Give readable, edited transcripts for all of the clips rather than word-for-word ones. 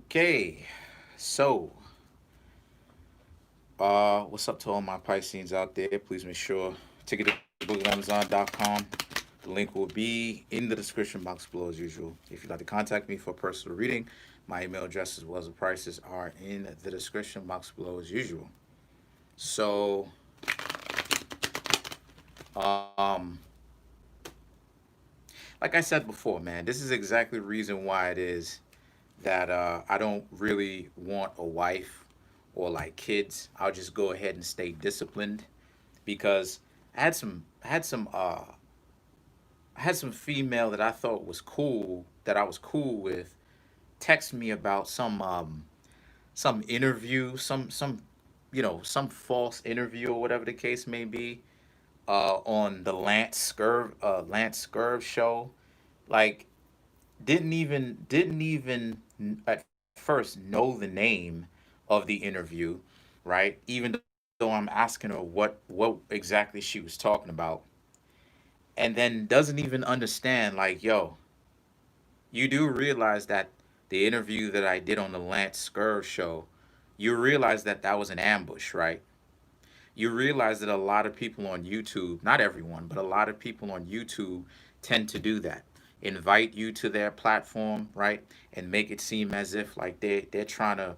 Okay, so what's up to all my Pisceans out there? Please make sure to get the book at Amazon.com. The link will be in the description box below as usual. If you'd like to contact me for personal reading, my email address as well as the prices are in the description box below as usual. So, um, like I said before, man, this is exactly the reason why it is that I don't really want a wife or like kids. I'll just go ahead and stay disciplined because I had some female that I thought was cool that I was cool with text me about some interview, some some false interview or whatever the case may be on the Lance Scurv show. Like didn't even at first know the name of the interview, right? Even though I'm asking her what exactly she was talking about, and then doesn't even understand like, yo, you do realize that the interview that I did on the Lance Scurv show, you realize that that was an ambush, right? You realize that a lot of people on YouTube, not everyone, but a lot of people on YouTube tend to do that. Invite you to their platform, right? And make it seem as if like they're trying to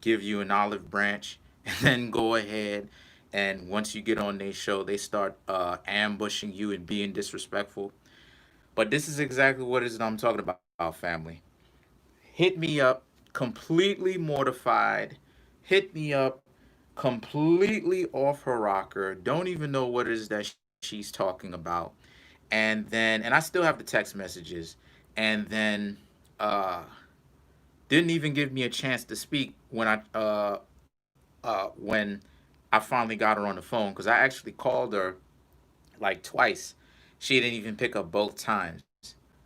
give you an olive branch and then go ahead and once you get on their show, they start ambushing you and being disrespectful. But this is exactly what it is that I'm talking about, family. Hit me up, completely mortified. Hit me up, completely off her rocker. Don't even know what it is that she's talking about. And I still have the text messages. And then uh, didn't even give me a chance to speak when I finally got her on the phone because I actually called her like twice. She didn't even pick up both times.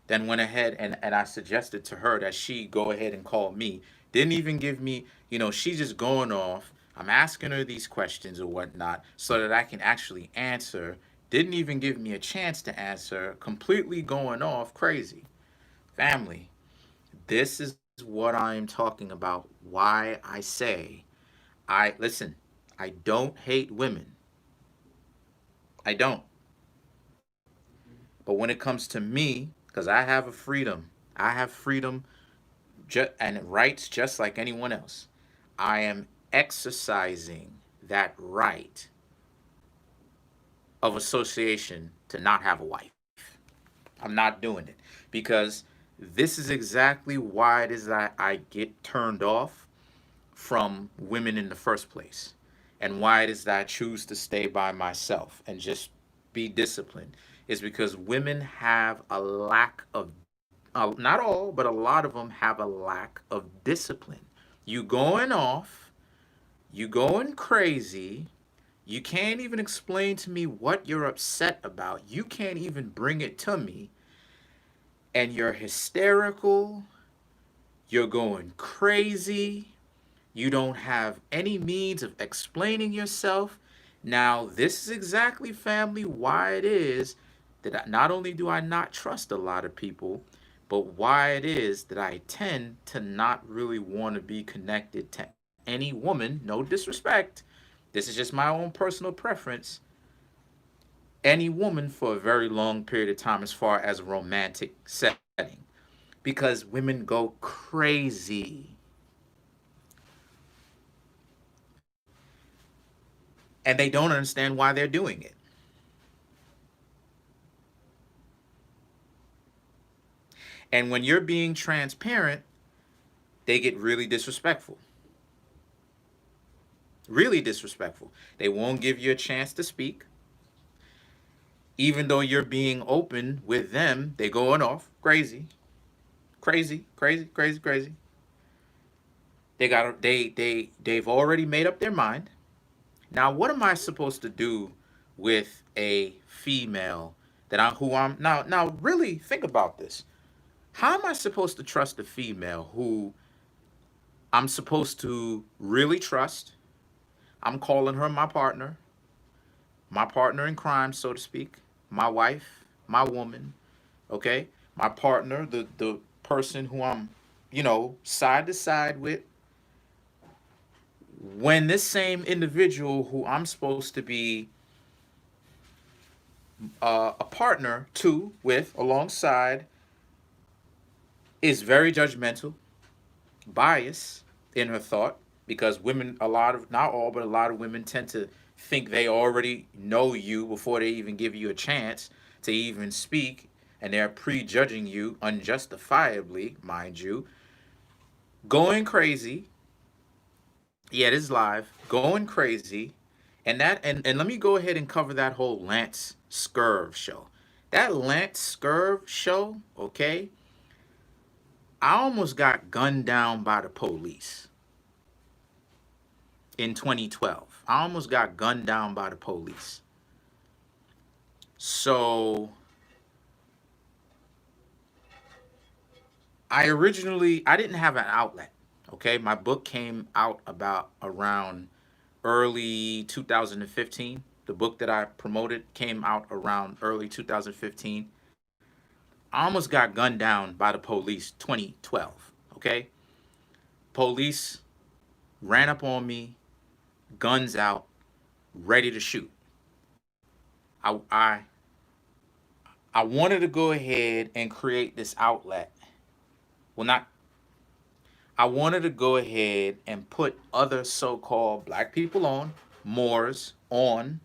Then went ahead and I suggested to her that she go ahead and call me. Didn't even give me, she's just going off. I'm asking her these questions or whatnot so that I can actually answer. Didn't even give me a chance to answer. Completely going off crazy. Family, this is what I'm talking about. Why I say, listen, I don't hate women. I don't. But when it comes to me, because I have a freedom, I have freedom and rights just like anyone else. I am exercising that right of association to not have a wife. I'm not doing it because this is exactly why it is that I get turned off from women in the first place and why it is that I choose to stay by myself and just be disciplined is because women have a lack of not all, but a lot of them have a lack of discipline. You going off, you going crazy, you can't even explain to me what you're upset about. You can't even bring it to me. And you're hysterical, you're going crazy, you don't have any means of explaining yourself. Now, this is exactly, family, why it is that not only do I not trust a lot of people, but why it is that I tend to not really want to be connected to any woman. No disrespect. This is just my own personal preference. Any woman for a very long period of time as far as a romantic setting. Because women go crazy. And they don't understand why they're doing it. And when you're being transparent, they get really disrespectful. Really disrespectful. They won't give you a chance to speak. Even though you're being open with them, they going off crazy. Crazy, crazy, crazy, crazy. They've already made up their mind. Now, what am I supposed to do with a female that I who I'm now really think about this. How am I supposed to trust a female who I'm supposed to really trust? I'm calling her my partner in crime, so to speak, my wife, my woman, okay? My partner, the person who I'm side to side with, when this same individual who I'm supposed to be a partner to, with, alongside, is very judgmental, biased in her thought, because women, a lot of, not all, but a lot of women tend to think they already know you before they even give you a chance to even speak, and they're prejudging you unjustifiably, mind you, going crazy. Yeah, this is live, going crazy. And let me go ahead and cover that whole Lance Scurv show. That Lance Scurv show, okay? I almost got gunned down by the police in 2012. I almost got gunned down by the police. So I didn't have an outlet. Okay, my book came out about around early 2015. The book that I promoted came out around early 2015. I almost got gunned down by the police 2012. Okay, police ran up on me, guns out, ready to shoot. I I I wanted to go ahead and create this outlet. Well, not, I wanted to go ahead and put other so-called black people on, Moors on,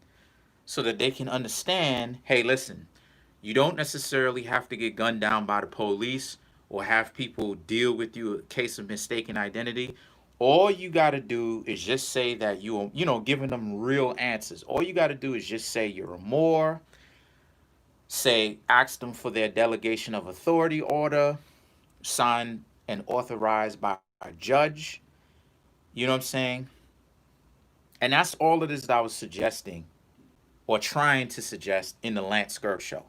so that they can understand, hey, listen, you don't necessarily have to get gunned down by the police or have people deal with you a case of mistaken identity. All you got to do is just say that giving them real answers. All you got to do is just say you're a Moor, say, ask them for their delegation of authority order, signed and authorized by a judge. You know what I'm saying? And that's all it is that I was suggesting or trying to suggest in the Lance Scurv show.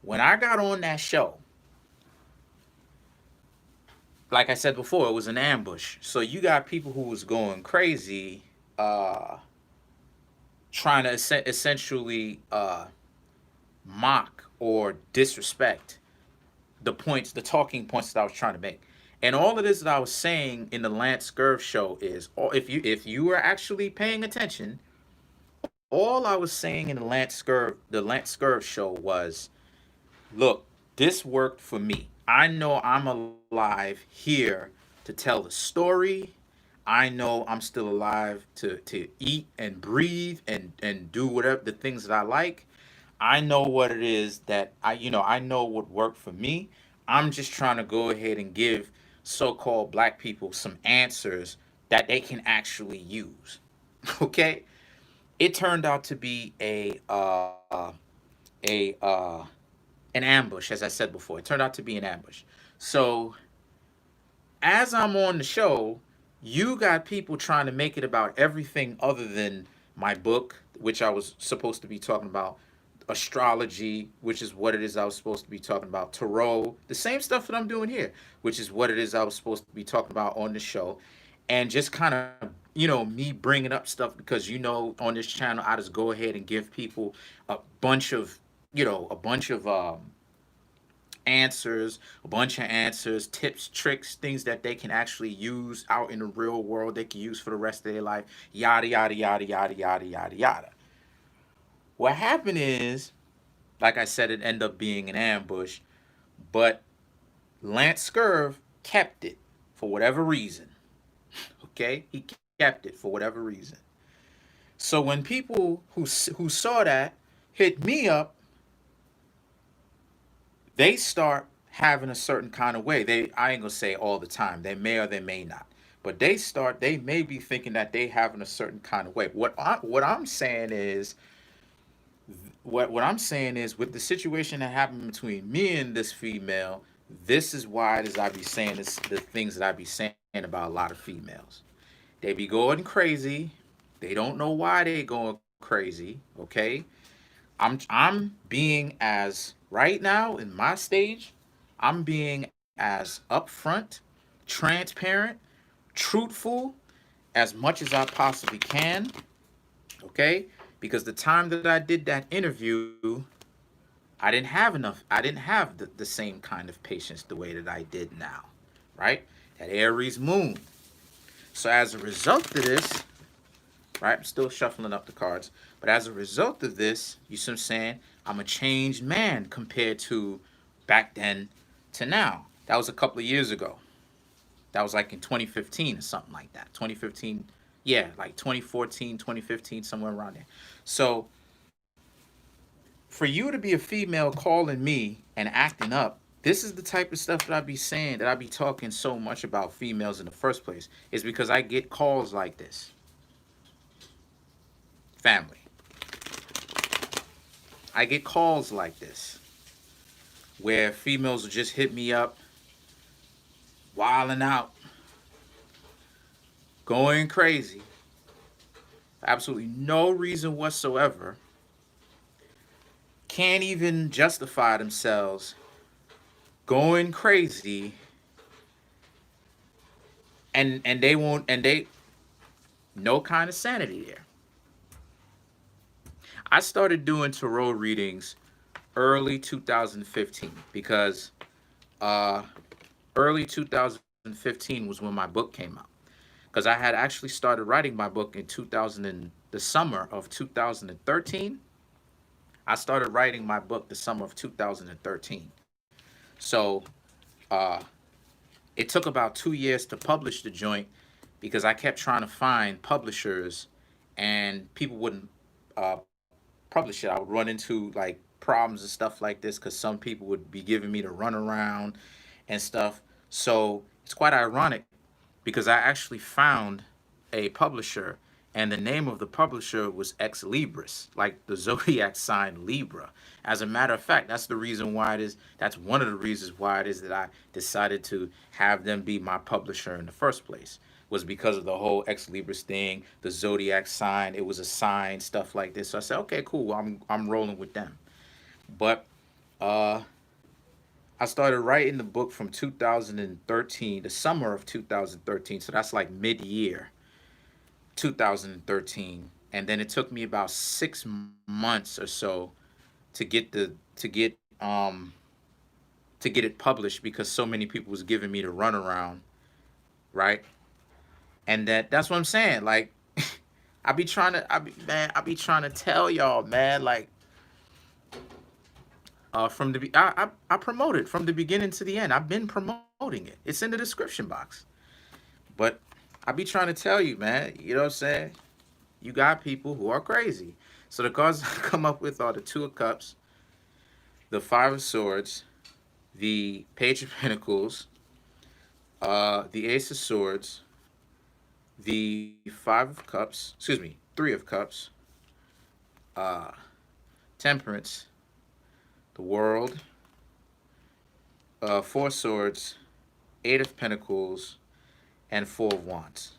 When I got on that show, like I said before, it was an ambush. So you got people who was going crazy, trying to essentially mock or disrespect the talking points that I was trying to make. And all it is that I was saying in the Lance Scurv show is, if you were actually paying attention, all I was saying in the Lance Scurv show was, look, this worked for me. I know I'm alive here to tell the story. I know I'm still alive to eat and breathe and do whatever the things that I like. I know what it is that I know what worked for me. I'm just trying to go ahead and give so-called black people some answers that they can actually use. Okay? It turned out to be a an ambush, as I said before. It turned out to be an ambush. So as I'm on the show, you got people trying to make it about everything other than my book, which I was supposed to be talking about, astrology, which is what it is I was supposed to be talking about, tarot, the same stuff that I'm doing here, which is what it is I was supposed to be talking about on the show. And just kind of, me bringing up stuff because, on this channel, I just go ahead and give people a bunch of, answers, tips, tricks, things that they can actually use out in the real world, they can use for the rest of their life, yada, yada, yada, yada, yada, yada, yada. What happened is, like I said, it ended up being an ambush, but Lance Scurv kept it for whatever reason. Okay? He kept it for whatever reason. So when people who saw that hit me up, they start having a certain kind of way. I ain't gonna say all the time. They may or they may not. But they may be thinking that they having a certain kind of way. What I'm saying is, with the situation that happened between me and this female, this is why it is I be saying this, the things that I be saying about a lot of females. They be going crazy. They don't know why they going crazy. Okay, I'm being as right now in my stage, I'm being as upfront, transparent, truthful as much as I possibly can. Okay, because the time that I did that interview, I didn't have the same kind of patience the way that I did now, right? that Aries moon. So as a result of this, right, I'm still shuffling up the cards, but as a result of this, you see what I'm saying? I'm a changed man compared to back then to now. That was a couple of years ago. That was like in 2015 or something like that. 2015, yeah, like 2014, 2015, somewhere around there. So for you to be a female calling me and acting up, this is the type of stuff that I be saying, that I be talking so much about females in the first place, is because I get calls like this. Family. I get calls like this where females will just hit me up, wilding out, going crazy, absolutely no reason whatsoever, can't even justify themselves, going crazy, and they won't, and they, no kind of sanity there. I started doing tarot readings early 2015 because early 2015 was when my book came out. Because I had actually started writing my book in the summer of 2013. I started writing my book the summer of 2013. So it took about 2 years to publish the joint because I kept trying to find publishers and people wouldn't publish it. I would run into like problems and stuff like this because some people would be giving me the runaround and stuff. So it's quite ironic because I actually found a publisher, and the name of the publisher was Ex Libris, like the zodiac sign Libra. As a matter of fact, that's the reason why it is, that's one of the reasons why it is that I decided to have them be my publisher in the first place, was because of the whole Ex Libris thing, the zodiac sign. It was a sign, stuff like this. So I said, okay, cool, I'm rolling with them. But I started writing the book from 2013, the summer of 2013. So that's like mid-year 2013. And then it took me about 6 months or so to get to get it published because so many people was giving me the runaround, right? And that's what I'm saying. Like I be trying to tell y'all, man, like from the I promote it from the beginning to the end. I've been promoting it. It's in the description box. But I be trying to tell you, man, you know what I'm saying? You got people who are crazy. So the cards I come up with are the Two of Cups, the Five of Swords, the Page of Pentacles, the Ace of Swords, the Five of Cups, excuse me, Three of Cups, Temperance, the World, Four Swords, Eight of Pentacles, and Four of Wands.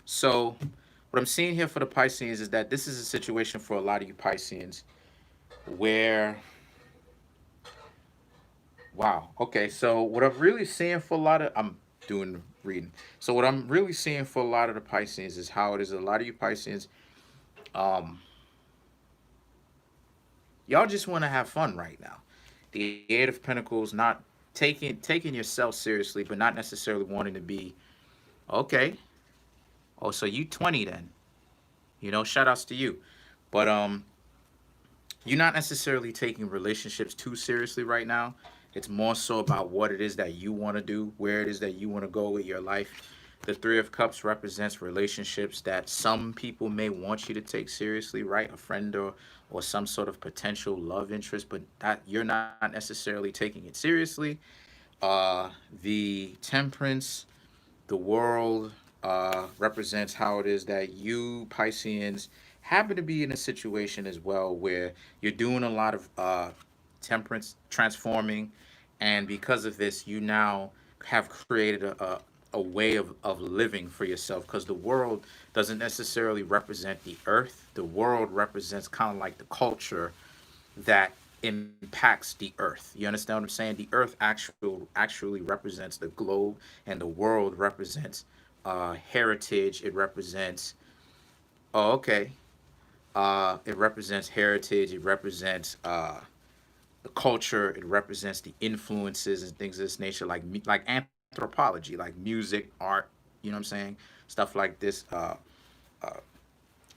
So what I'm seeing here for the Pisceans is that this is a situation for a lot of you Pisceans where, wow, okay, so what I'm really seeing for a lot of, I'm doing reading. So what I'm really seeing for a lot of the Pisceans is how it is a lot of you Pisceans, y'all just want to have fun right now. The Eight of Pentacles, not taking yourself seriously, but not necessarily wanting to be, okay, oh, so you 20 then. You know, shout outs to you. But you're not necessarily taking relationships too seriously right now. It's more so about what it is that you want to do, where it is that you want to go with your life. The Three of Cups represents relationships that some people may want you to take seriously, right? A friend or some sort of potential love interest, but that you're not necessarily taking it seriously. The Temperance, the World, represents how it is that you Pisceans happen to be in a situation as well where you're doing a lot of temperance transforming, and because of this you now have created a way of living for yourself, because the world doesn't necessarily represent the earth. The world represents kind of like the culture that impacts the earth. You understand what I'm saying? The earth actually represents the globe, and the world represents heritage. It represents, oh, okay. It represents heritage. It represents the culture. It represents the influences and things of this nature, like anthropology, like music, art, you know what I'm saying? Stuff like this,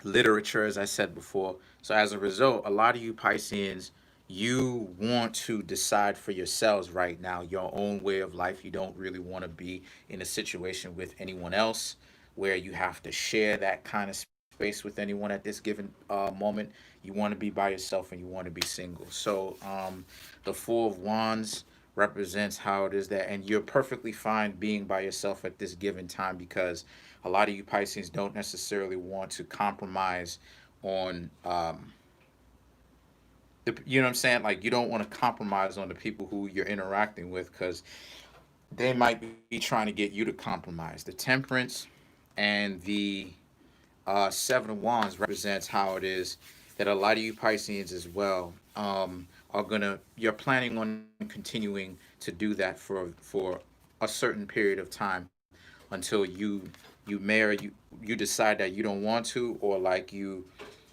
literature, as I said before. So as a result, a lot of you Pisceans, you want to decide for yourselves right now your own way of life. You don't really want to be in a situation with anyone else where you have to share that kind of space with anyone at this given moment. You want to be by yourself and you want to be single. So the Four of Wands represents how it is that, and you're perfectly fine being by yourself at this given time, because a lot of you Pisces don't necessarily want to compromise on you know what I'm saying? Like, you don't want to compromise on the people who you're interacting with, because they might be trying to get you to compromise. The Temperance and the Seven of Wands represents how it is that a lot of you Pisceans as well are gonna, you're planning on continuing to do that for a certain period of time until you marry, you decide that you don't want to, or like you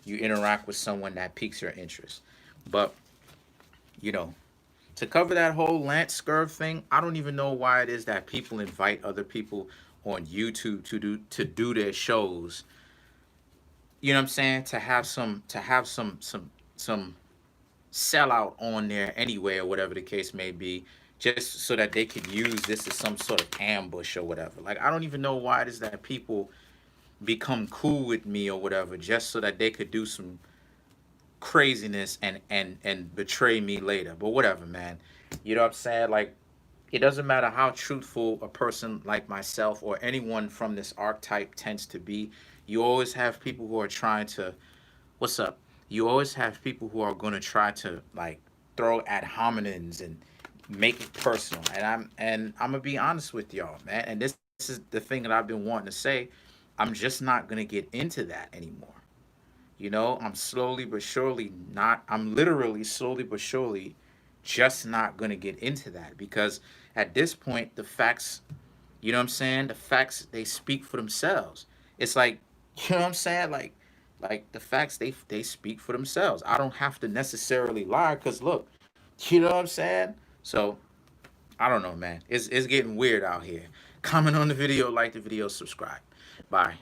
interact with someone that piques your interest. But you know, to cover that whole Lance Scurv thing, I don't even know why it is that people invite other people on YouTube to do their shows. You know what I'm saying? To have some sellout on there anyway, or whatever the case may be, just so that they could use this as some sort of ambush or whatever. Like, I don't even know why it is that people become cool with me or whatever, just so that they could do some craziness and betray me later. But whatever, man. You know what I'm saying? Like, it doesn't matter how truthful a person like myself or anyone from this archetype tends to be. You always have people who are trying to, what's up? You always have people who are going to try to like throw ad hominems and make it personal. And I'm gonna be honest with y'all, man. And this is the thing that I've been wanting to say. I'm just not gonna get into that anymore. You know, I'm slowly but surely not, I'm literally slowly but surely just not going to get into that, because at this point, the facts, you know what I'm saying? The facts, they speak for themselves. It's like, you know what I'm saying? Like the facts, they speak for themselves. I don't have to necessarily lie, because look, you know what I'm saying? So, I don't know, man. It's getting weird out here. Comment on the video, like the video, subscribe. Bye.